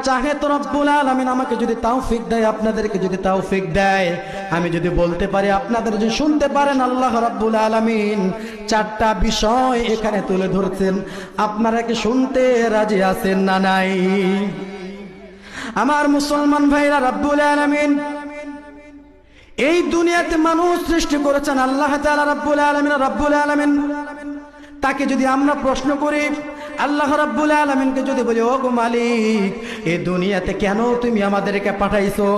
চাহে তো রব্বুল আলামিন আমাকে যদি তৌফিক দেয়, আপনাদেরকে যদি তৌফিক দেয়, আমি যদি বলতে পারি, আপনাদের যদি শুনতে পারেন, আল্লাহ রাব্বুল আলামিন 4টা বিষয় এখানে তুলে ধরছেন। আপনারা কি শুনতে রাজি আছেন না নাই? আমার মুসলমান ভাইরা, রাব্বুল আলামিন এই দুনিয়াতে মানুষ সৃষ্টি করেছেন আল্লাহ তাআলা রাব্বুল আলামিন। তাকে যদি আমরা প্রশ্ন করি, আল্লাহ রাব্বুল আলামিনকে যদি বলি, ও গো মালিক, এই দুনিয়াতে কেন তুমি আমাদেরকে পাঠাইছো?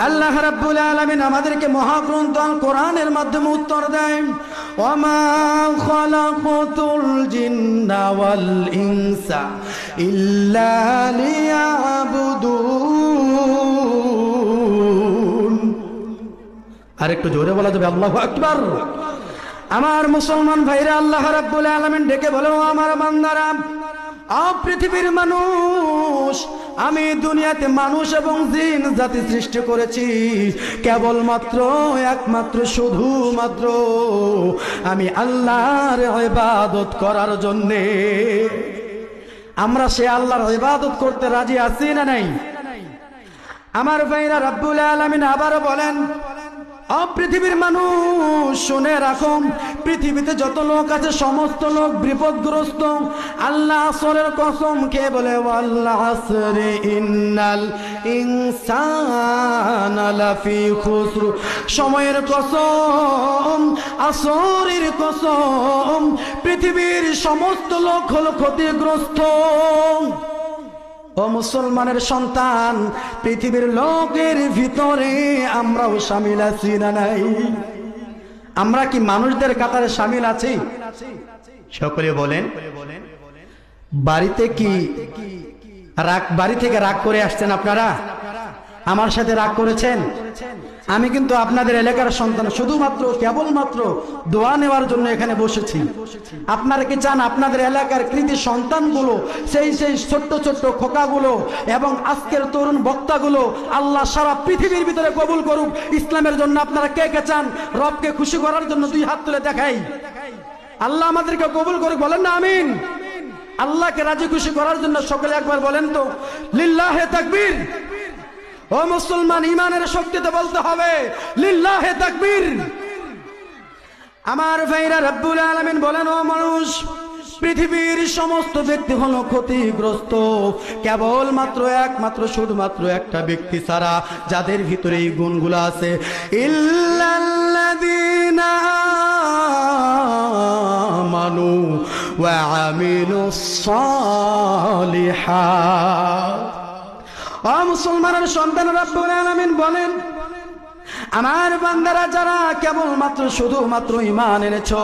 আল্লাহ রাব্বুল আলামিন আমাদেরকে মহাগ্রন্থ আল কোরআনের মাধ্যমে উত্তর দেয়, ওয়ামা খালাকাতুল জিন্না ওয়াল ইনসা ইল্লা লিয়াবুদুন। আর একটু জোরে বলা যাবে আল্লাহু আকবার। আমার মুসলমান ভাইরা, আল্লাহ রাব্বুল আলামিন ডেকে বলেন, ও আমার বান্দারা, পৃথিবীর মানুষ, আমি দুনিয়াতে মানুষ এবং জিন জাতি সৃষ্টি করেছি কেবলমাত্র, একমাত্র, শুধুমাত্র আমি আল্লাহর ইবাদত করার জন্যে। আমরা সে আল্লাহর ইবাদত করতে রাজি আছি না নাই? আমার ভাইরা, রাব্বুল আলামিন আবারও বলেন, পৃথিবীর মানুষ শুনে রাখো, পৃথিবীতে যত লোক আছে সমস্ত লোক বিপদগ্রস্ত। আল্লাহ আসরের কসম খেয়ে বলে, ওয়াল আসরি ইন্নাল ইনসানা লাফি খুসর। সময়ের কসম, আসরের কসম, পৃথিবীর সমস্ত লোক হলো ক্ষতিগ্রস্ত। ও মুসলমানের সন্তান, পৃথিবীর লোকের ভিতরে আমরাও শামিল আছি না নাই? আমরা কি মানুষদের কাতারে শামিল আছি? সকলে বলেন, বাড়িতে কি বাড়ি থেকে রাগ করে আসছেন আপনারা? আমার সাথে রাগ করেছেন? আমি কিন্তু আপনাদের এলাকার সন্তান, শুধুমাত্র কেবলমাত্র দোয়া নেওয়ার জন্য এখানে বসেছি। আপনারা কি চান আপনাদের এলাকার কৃতি সন্তানগুলো, সেই ছোট্ট ছোট্ট খোকাগুলো এবং আজকের তরুণ বক্তাগুলো আল্লাহ সারা পৃথিবীর ভিতরে কবুল করুক ইসলামের জন্য? আপনারা কে কে চান রবকে খুশি করার জন্য? 2 হাত তুলে দেখাই। আল্লাহ আমাদেরকে কবুল করুক, বলেন না আমিন? আল্লাহকে রাজি খুশি করার জন্য সকলে একবার বলেন তো লিল্লাহে তাকবীর। ও মুসলমান, ইমানের শক্তিতে বলতে হবে লিল্লাহে তাকবীর। আমার ভাইরা, রাব্বুল আলামিন বলেন, ও মানুষ, পৃথিবীর সমস্ত ব্যক্তি হলো ক্ষতিগ্রস্ত কেবলমাত্র, একমাত্র, শুধুমাত্র একটা ব্যক্তি ছাড়া, যাদের ভিতরে এই গুণগুলো আছে, ইল্লাল্লাযীনা আমানু ওয়া আমিলুস সালিহাত। মুসলমানের সন্তান, রাব্বুল আলামিন বলেন, আমার বান্দারা যারা কেবলমাত্র শুধুমাত্র ঈমান এনেছো,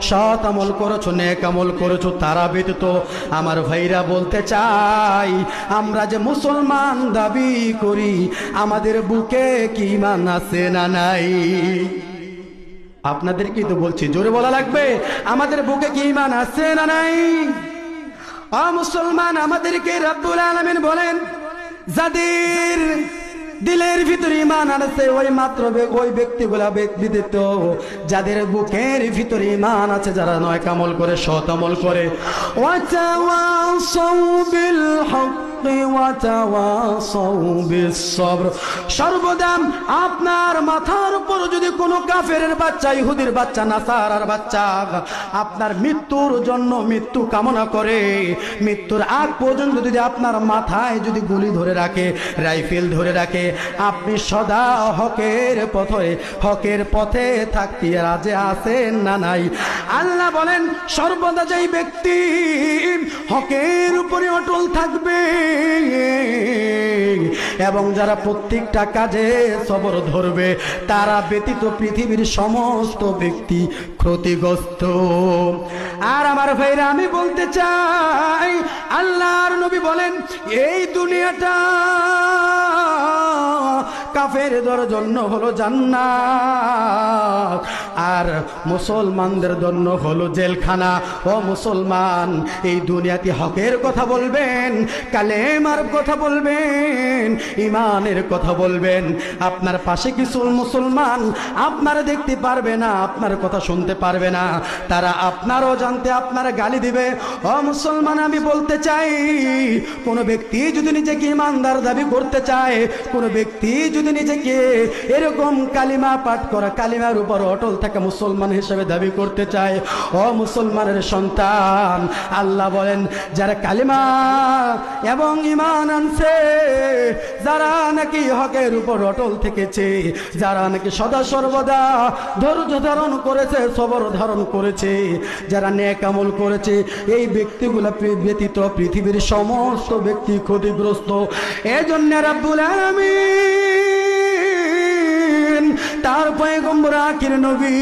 সৎ আমল করেছো, নেক আমল করেছো, তারা ব্যতীত আমার ভাইরা বলতে চাই, আমরা যে মুসলমান দাবি করি, আমাদের বুকে কি ঈমান আছে না নাই? আপনাদেরকেই তো বলছি, জোরে বলা লাগবে, আমাদের বুকে কি ঈমান আছে না নাই? মুসলমান, আমাদেরকে রাব্বুল আলামিন বলেন, যাদের দিলের ভিতরে ঈমান আছে ওই মাত্র ওই ব্যক্তিগুলা ব্যতীত, যাদের বুকের ভিতরে ঈমান আছে, যারা নেক আমল করে, সৎ আমল করে, ওয়াতাওয়াসাউ বিল হক্কি ওয়াতাওয়াসাউ বিস সবর। সর্বদা আপনার মাথার উপর যদি কোনো কাফেরের বাচ্চা, ইহুদির বাচ্চা, নাসারার বাচ্চা আপনার মৃত্যুর জন্য মৃত্যু কামনা করে, মৃত্যুর আগ পর্যন্ত যদি আপনার মাথায় যদি গুলি ধরে রাখে, রাইফেল ধরে রাখে, আপনি সদা হকের পথে থাকতে রাজি আছেন না নাই? আল্লাহ বলেন, সর্বদা যেই ব্যক্তি হকের উপরে অটল থাকবে এবং যারা প্রত্যেকটা কাজে সবর ধরবে, তারা ব্যতীত পৃথিবীর সমস্ত ব্যক্তি ক্ষতিগ্রস্ত। আর আমার ভাইরা, আমি বলতে চাই, আল্লাহর নবী বলেন, এই দুনিয়াটা কাফেরদের জন্য হলো জান্নাত, আর মুসলমানদের জন্য হলো জেলখানা। ও মুসলমান, এই দুনিয়াতে হকের কথা বলবেন, কালেমার কথা বলবেন, ইমানের কথা বলবেন। আপনার পাশে কিছু মুসলমান আপনারা দেখতে পারবে না, আপনার কথা শুনতে পারবে না, তারা আপনারও জানতে আপনার গালি দিবে। ও মুসলমান, আমি বলতে চাই, কোন ব্যক্তি যদি নিজেকে ইমানদার দাবি করতে চায়, কোন ব্যক্তি যদি নিজেকে এরকম কালিমা পাঠ করা, কালিমার উপর অটল থাকা মুসলমান হিসেবে দাবি করতে চায়, ও মুসলমানের সন্তান, আল্লাহ বলেন যারা কালিমা এবং ঈমান আনছে, যারা নাকি হকের উপর অটল থেকেছে, যারা নাকি সদা সর্বদা ধৈর্য ধারণ করেছে, সবর ধারণ করেছে, যারা নেক আমল করেছে, এই ব্যক্তিগুলা ব্যতীত পৃথিবীর সমস্ত ব্যক্তি ক্ষতিগ্রস্ত। এজন্য রাব্বুল আলামিন তার পয়গম্বর আখির নবী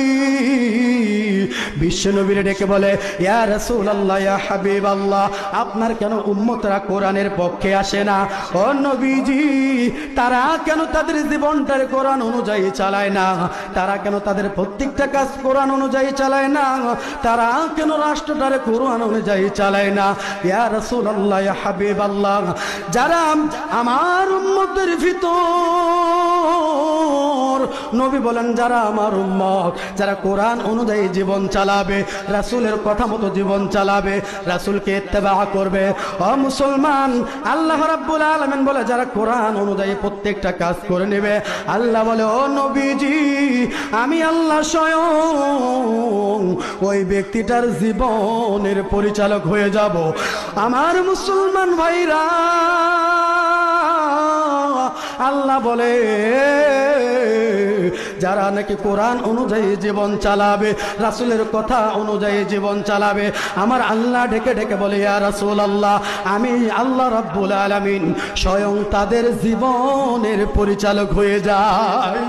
বিশ্ব নবীরে ডেকে বলে, ইয়া রাসূলুল্লাহ, ইয়া হাবিবাল্লাহ, আপনার কেন উম্মতরা কোরআনের পক্ষে আসে না? ও নবীজি, তারা কেন তাদের জীবনটার কোরআন অনুযায়ী চালায় না? তারা কেন তাদের প্রত্যেকটা কাজ কোরআন অনুযায়ী চালায় না? তারা কেন রাষ্ট্রটার কোরআন অনুযায়ী চালায় না? ইয়া রাসূলুল্লাহ, ইয়া হাবিবাল্লাহ, যারা আমার উম্মতের ভিতর, নবী বলেন যারা আমার উম্মত, যারা কোরআন অনুযায়ী জীবন চালাবে, রাসূলের কথা মতো জীবন চালাবে, রাসূলকে ইত্তেবা করবে। ও মুসলমান, আল্লাহ রাব্বুল আলামিন বলে যারা কোরআন অনুযায়ী প্রত্যেকটা কাজ করে নেবে, আল্লাহ বলে ও নবীজি, আমি আল্লাহ স্বয়ং ওই ব্যক্তিটার জীবনের পরিচালক হয়ে যাব। আমার মুসলমান ভাইরা, আল্লাহ বলে যারা নাকি কোরআন অনুযায়ী জীবন চালাবে, রাসূলের কথা অনুযায়ী জীবন চালাবে, আমার আল্লাহ ডেকে ডেকে বলে, ইয়া রাসূলুল্লাহ, আমি আল্লাহ রাব্বুল আলামিন স্বয়ং তাদের জীবনের পরিচালক হয়ে যাই।